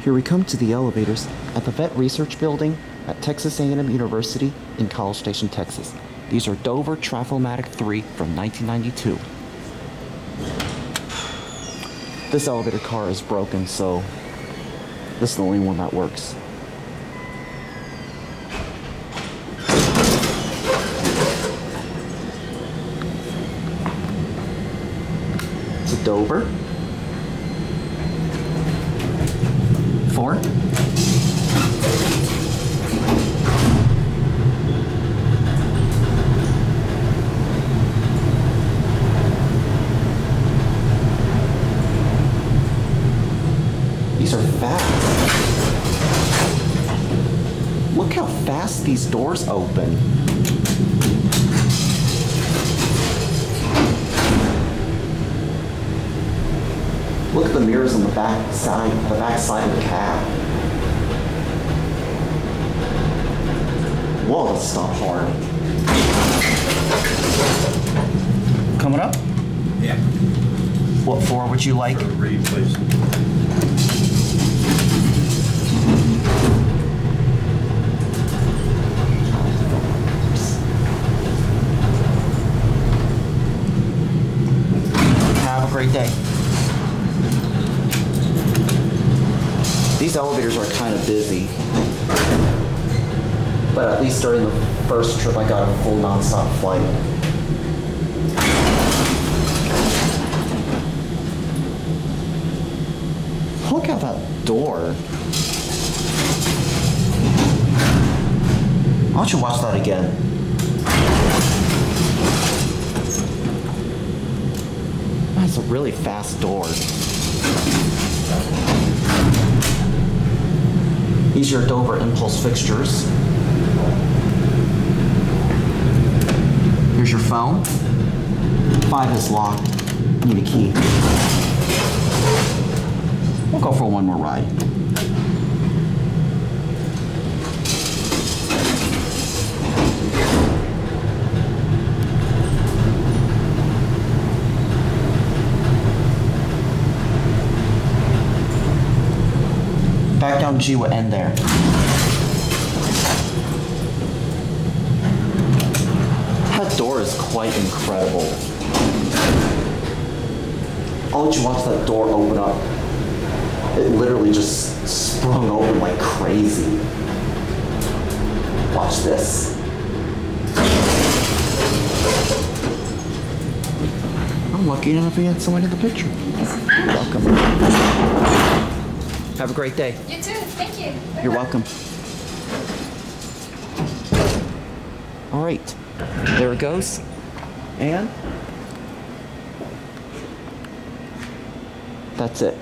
Here we come to the elevators at the Vet Research Building at Texas A&M University in College Station, Texas. These are Dover Traflomatic 3 from 1992. This elevator car is broken, so this is the only one that works. To Dover. 4. These are fast. Look how fast these doors open. Look at the mirrors on the back side of the cab. Whoa, let's stop hard. Coming up? Yeah. What floor would you like? Read, please. Have a great day. These elevators are kind of busy, but at least during the first trip I got a full non-stop flight. Look at that door. Why don't you watch that again? That's a really fast door. These are your Dover impulse fixtures. Here's your phone. 5 is locked. Need a key. We'll go for one more ride. Back down G will end there. That door is quite incredible. I'll let you watch that door open up. It literally just sprung open like crazy. Watch this. I'm lucky enough to get someone in the picture. You're welcome. Have a great day. You too. Thank you. Bye-bye. You're welcome. All right. There it goes. And that's it.